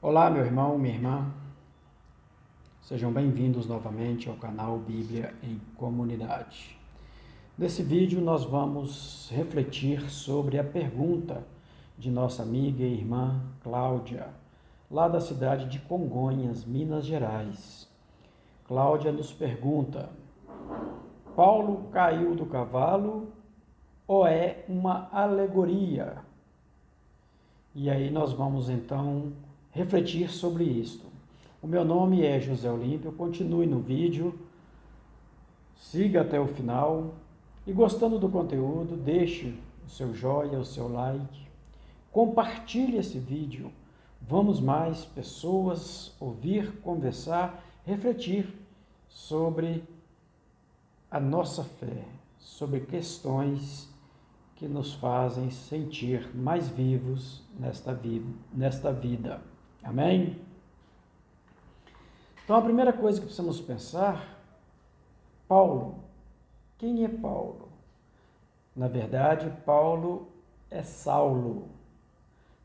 Olá, meu irmão, minha irmã, sejam bem-vindos novamente ao canal Bíblia em Comunidade. Nesse vídeo nós vamos refletir sobre a pergunta de nossa amiga e irmã Cláudia, lá da cidade de Congonhas, Minas Gerais. Cláudia nos pergunta: Paulo caiu do cavalo ou é uma alegoria? E aí nós vamos então refletir sobre isto. O meu nome é José Olímpio, continue no vídeo, siga até o final e gostando do conteúdo, deixe o seu joinha, o seu like, compartilhe esse vídeo. Vamos mais pessoas ouvir, conversar, refletir sobre a nossa fé, sobre questões que nos fazem sentir mais vivos nesta vida. Amém? Então, a primeira coisa que precisamos pensar, Paulo. Quem é Paulo? Na verdade, Paulo é Saulo.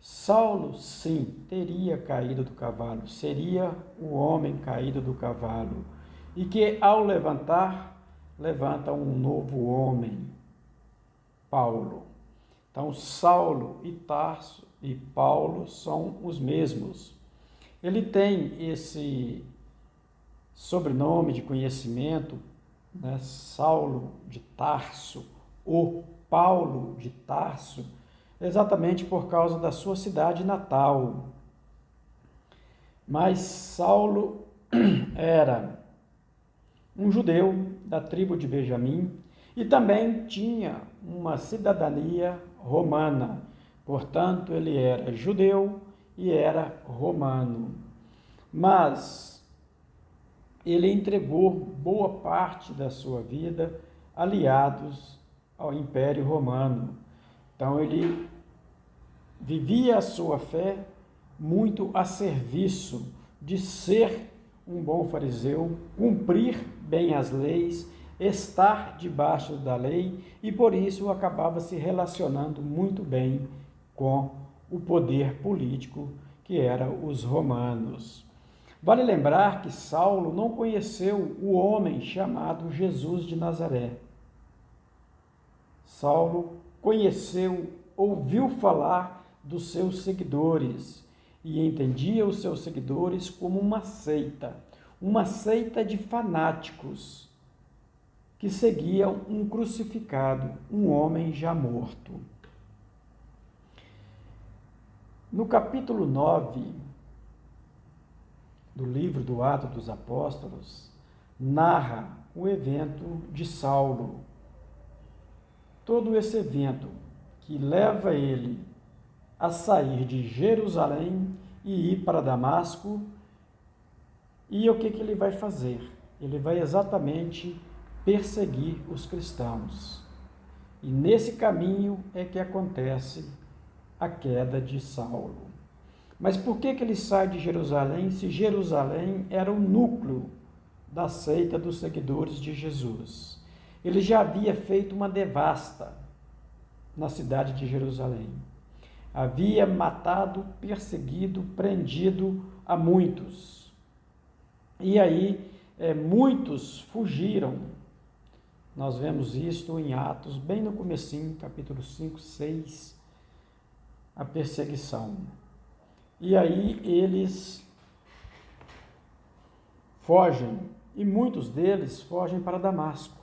Saulo, sim, teria caído do cavalo, seria o homem caído do cavalo, e que ao levantar, levanta um novo homem, Paulo. Então, Saulo e Tarso e Paulo são os mesmos. Ele tem esse sobrenome de conhecimento, né? Saulo de Tarso, ou Paulo de Tarso, exatamente por causa da sua cidade natal. Mas Saulo era um judeu da tribo de Benjamim e também tinha uma cidadania romana. Portanto, ele era judeu e era romano. Mas ele entregou boa parte da sua vida aliados ao Império Romano. Então, ele vivia a sua fé muito a serviço de ser um bom fariseu, cumprir bem as leis, estar debaixo da lei, e por isso acabava se relacionando muito bem com o poder político que eram os romanos. Vale lembrar que Saulo não conheceu o homem chamado Jesus de Nazaré. Saulo conheceu, ouviu falar dos seus seguidores e entendia os seus seguidores como uma seita de fanáticos que seguiam um crucificado, um homem já morto. No capítulo 9 do livro do Atos dos Apóstolos, narra o evento de Saulo. Todo esse evento que leva ele a sair de Jerusalém e ir para Damasco. E o que ele vai fazer? Ele vai exatamente perseguir os cristãos. E nesse caminho é que acontece a queda de Saulo. Mas por que ele sai de Jerusalém, se Jerusalém era o núcleo da seita dos seguidores de Jesus? Ele já havia feito uma devasta na cidade de Jerusalém. Havia matado, perseguido, prendido a muitos. E aí, muitos fugiram. Nós vemos isto em Atos, bem no comecinho, capítulo 5, 6, a perseguição. E aí eles fogem, e muitos deles fogem para Damasco,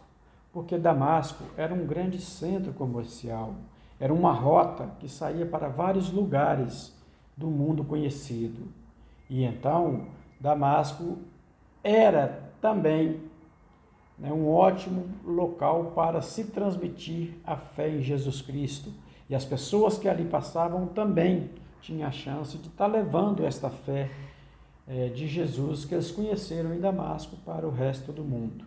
porque Damasco era um grande centro comercial, era uma rota que saía para vários lugares do mundo conhecido. E então, Damasco era também um ótimo local para se transmitir a fé em Jesus Cristo. E as pessoas que ali passavam também tinham a chance de estar levando esta fé de Jesus que eles conheceram em Damasco para o resto do mundo.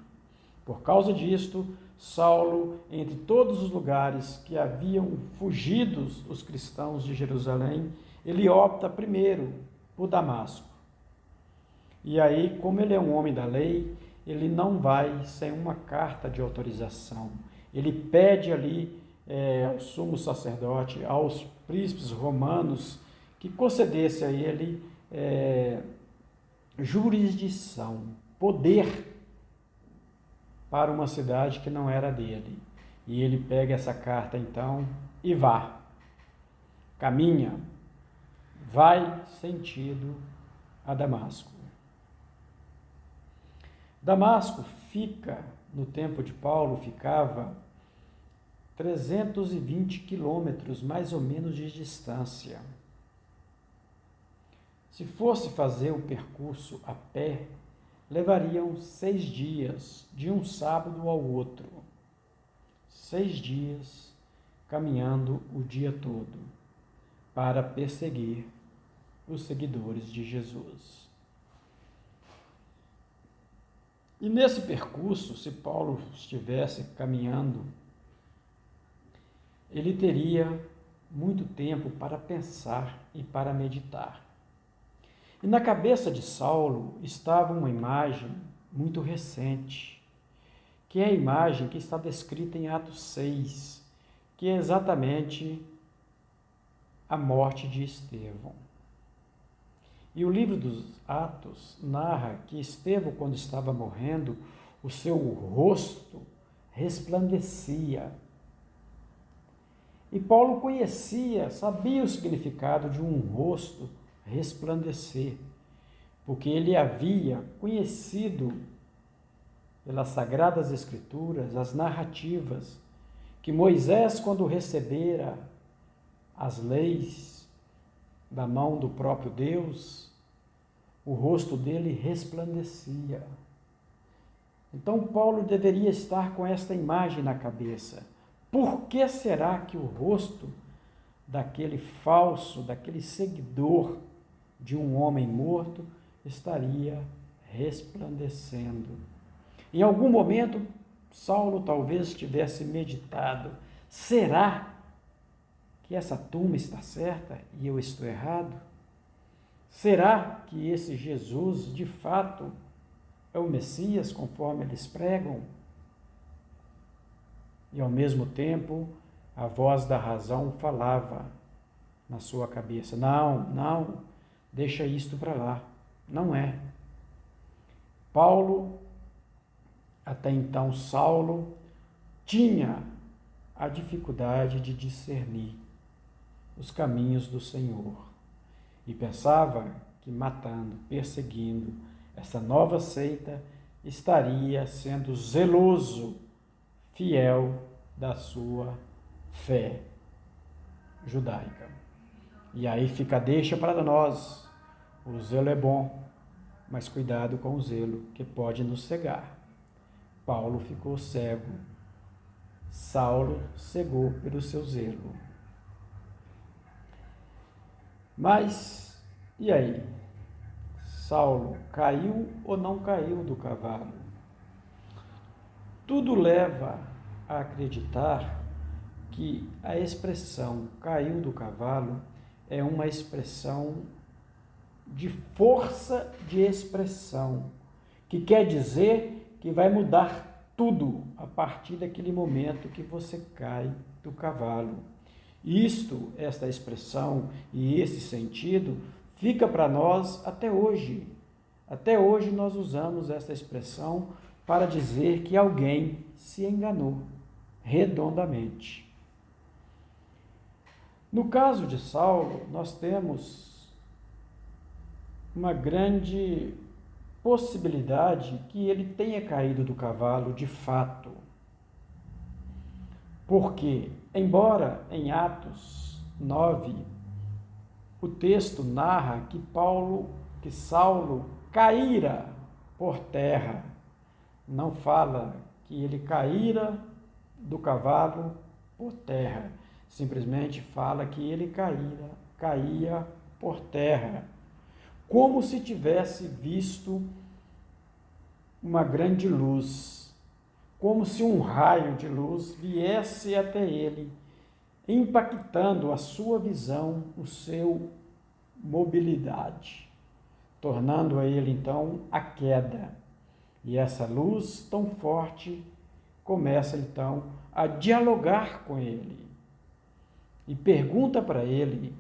Por causa disto, Saulo, entre todos os lugares que haviam fugido os cristãos de Jerusalém, ele opta primeiro por Damasco. E aí, como ele é um homem da lei, ele não vai sem uma carta de autorização. Ele pede ali ao sumo sacerdote, aos príncipes romanos, que concedesse a ele jurisdição, poder para uma cidade que não era dele. E ele pega essa carta então e caminha, vai sentido a Damasco. Damasco fica, no tempo de Paulo, ficava 320 quilômetros mais ou menos de distância. Se fosse fazer o percurso a pé, levariam 6 dias, de um sábado ao outro. 6 dias caminhando o dia todo para perseguir os seguidores de Jesus. E nesse percurso, se Paulo estivesse caminhando, ele teria muito tempo para pensar e para meditar. E na cabeça de Saulo estava uma imagem muito recente, que é a imagem que está descrita em Atos 6, que é exatamente a morte de Estevão. E o livro dos Atos narra que Estevão, quando estava morrendo, o seu rosto resplandecia. E Paulo sabia o significado de um rosto resplandecer, porque ele havia conhecido pelas Sagradas Escrituras as narrativas que Moisés, quando recebera as leis da mão do próprio Deus, o rosto dele resplandecia. Então Paulo deveria estar com esta imagem na cabeça. Por que será que o rosto daquele falso, daquele seguidor de um homem morto estaria resplandecendo? Em algum momento, Saulo talvez tivesse meditado: será que essa turma está certa e eu estou errado? Será que esse Jesus, de fato, é o Messias, conforme eles pregam? E, ao mesmo tempo, a voz da razão falava na sua cabeça: não, deixa isto para lá, não é. Paulo, até então Saulo, tinha a dificuldade de discernir os caminhos do Senhor e pensava que matando, perseguindo essa nova seita, estaria sendo zeloso, fiel da sua fé judaica. E aí fica a deixa para nós: o zelo é bom, mas cuidado com o zelo, que pode nos cegar. Paulo ficou cego, Saulo cegou pelo seu zelo. Mas, e aí? Saulo caiu ou não caiu do cavalo? Tudo leva a acreditar que a expressão caiu do cavalo é uma expressão de força de expressão, que quer dizer que vai mudar tudo a partir daquele momento que você cai do cavalo. Esta expressão e esse sentido fica para nós até hoje. Até hoje nós usamos essa expressão para dizer que alguém se enganou redondamente. No caso de Saulo, nós temos uma grande possibilidade que ele tenha caído do cavalo de fato. Porque, embora em Atos 9, o texto narra que Saulo caíra por terra, não fala que ele caíra do cavalo por terra, simplesmente fala que ele caía por terra, como se tivesse visto uma grande luz, como se um raio de luz viesse até ele, impactando a sua visão, o seu mobilidade, tornando a ele então a queda. E essa luz tão forte começa então a dialogar com ele e pergunta para ele: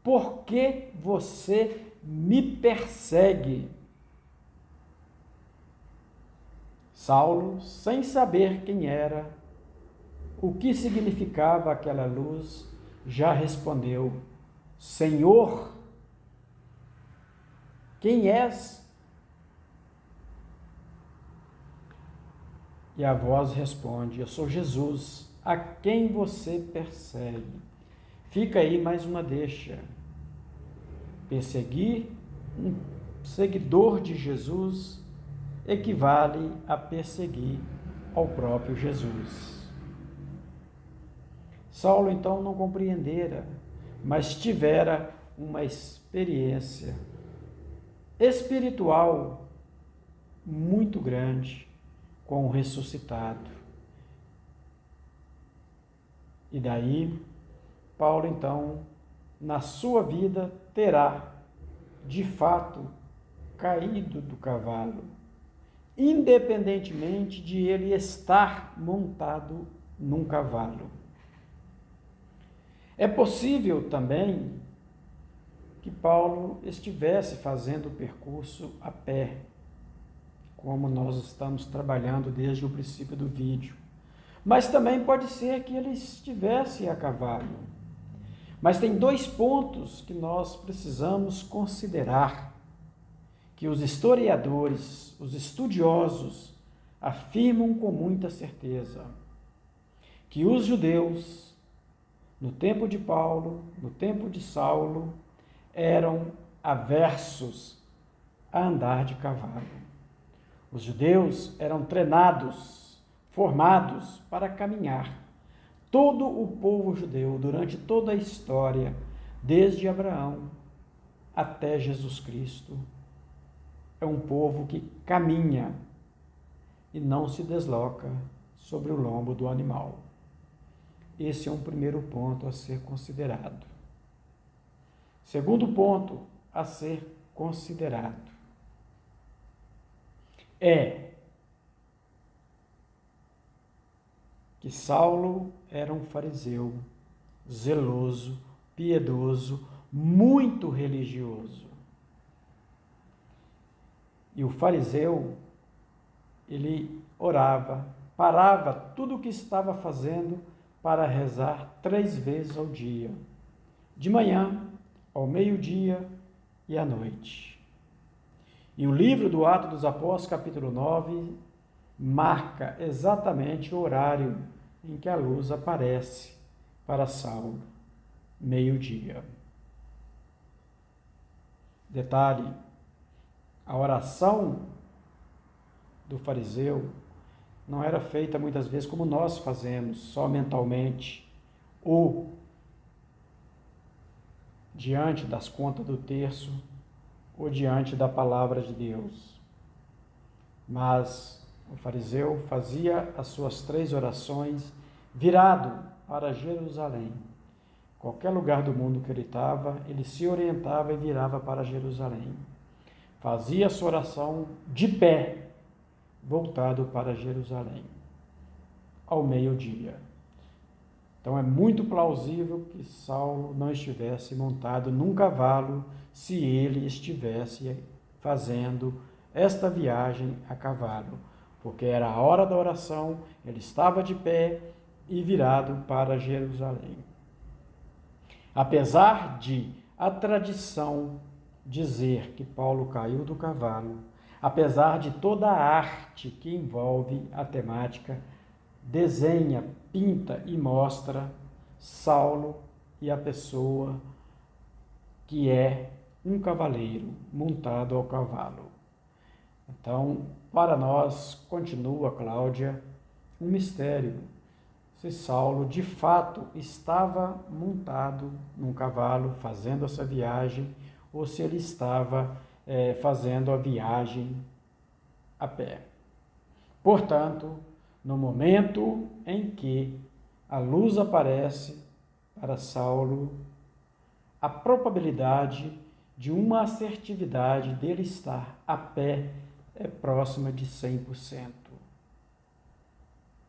por que você me persegue? Saulo, sem saber quem era, o que significava aquela luz, já respondeu: Senhor, quem és? E a voz responde: Eu sou Jesus, a quem você persegue. Fica aí mais uma deixa. Perseguir um seguidor de Jesus equivale a perseguir ao próprio Jesus. Saulo então não compreendera, mas tivera uma experiência espiritual muito grande com o ressuscitado. E daí, Paulo então, na sua vida, terá de fato caído do cavalo, independentemente de ele estar montado num cavalo. É possível também que Paulo estivesse fazendo o percurso a pé, como nós estamos trabalhando desde o princípio do vídeo. Mas também pode ser que ele estivesse a cavalo. Mas tem dois pontos que nós precisamos considerar, que os historiadores, os estudiosos, afirmam com muita certeza, que os judeus, no tempo de Paulo, no tempo de Saulo, eram aversos a andar de cavalo. Os judeus eram treinados, formados para caminhar. Todo o povo judeu, durante toda a história, desde Abraão até Jesus Cristo, é um povo que caminha e não se desloca sobre o lombo do animal. Esse é um primeiro ponto a ser considerado. Segundo ponto a ser considerado é que Saulo era um fariseu, zeloso, piedoso, muito religioso. E o fariseu, ele orava, parava tudo o que estava fazendo para rezar 3 vezes ao dia, de manhã, ao meio-dia e à noite. E o livro do Atos dos Apóstolos, capítulo 9, marca exatamente o horário em que a luz aparece para Saulo, meio-dia. Detalhe, a oração do fariseu não era feita muitas vezes como nós fazemos, só mentalmente, ou diante das contas do terço, ou diante da palavra de Deus. Mas o fariseu fazia as suas 3 orações virado para Jerusalém. Qualquer lugar do mundo que ele estava, ele se orientava e virava para Jerusalém. Fazia a sua oração de pé, voltado para Jerusalém, ao meio-dia. Então é muito plausível que Saulo não estivesse montado num cavalo se ele estivesse fazendo esta viagem a cavalo, porque era a hora da oração, ele estava de pé e virado para Jerusalém. Apesar de a tradição dizer que Paulo caiu do cavalo, apesar de toda a arte que envolve a temática, desenha, pinta e mostra Saulo e a pessoa que é um cavaleiro montado ao cavalo. Então, para nós, continua, Cláudia, um mistério se Saulo de fato estava montado num cavalo fazendo essa viagem ou se ele estava fazendo a viagem a pé. Portanto, no momento em que a luz aparece para Saulo, a probabilidade de uma assertividade dele estar a pé é próxima de 100%.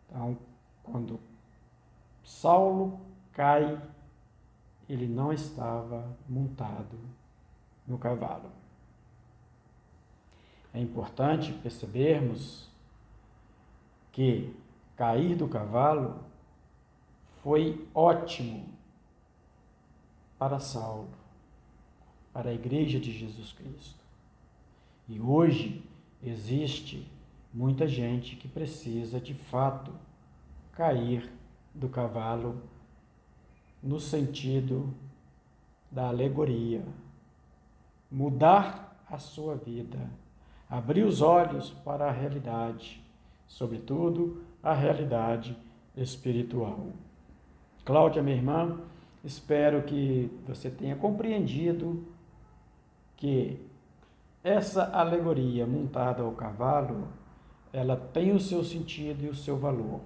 Então, quando Saulo cai, ele não estava montado no cavalo. É importante percebermos que cair do cavalo foi ótimo para Saulo, para a Igreja de Jesus Cristo. E hoje existe muita gente que precisa, de fato, cair do cavalo no sentido da alegoria, mudar a sua vida, abrir os olhos para a realidade, sobretudo a realidade espiritual. Cláudia, minha irmã, espero que você tenha compreendido que essa alegoria montada ao cavalo, ela tem o seu sentido e o seu valor.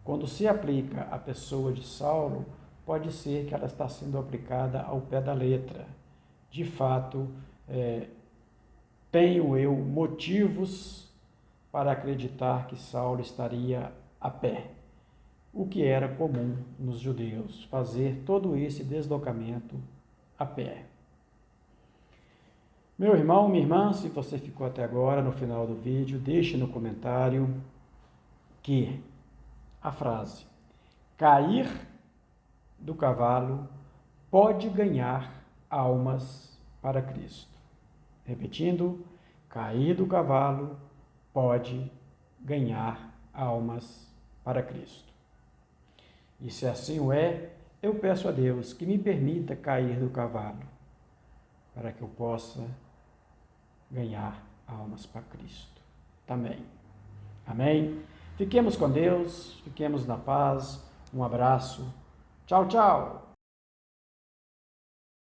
Quando se aplica à pessoa de Saulo, pode ser que ela está sendo aplicada ao pé da letra. De fato, tenho eu motivos para acreditar que Saulo estaria a pé, o que era comum nos judeus, fazer todo esse deslocamento a pé. Meu irmão, minha irmã, se você ficou até agora, no final do vídeo, deixe no comentário que a frase cair do cavalo pode ganhar almas para Cristo. Repetindo, cair do cavalo pode ganhar almas para Cristo. E se assim o é, eu peço a Deus que me permita cair do cavalo, para que eu possa ganhar almas para Cristo também. Amém? Fiquemos com Deus, fiquemos na paz. Um abraço. Tchau, tchau.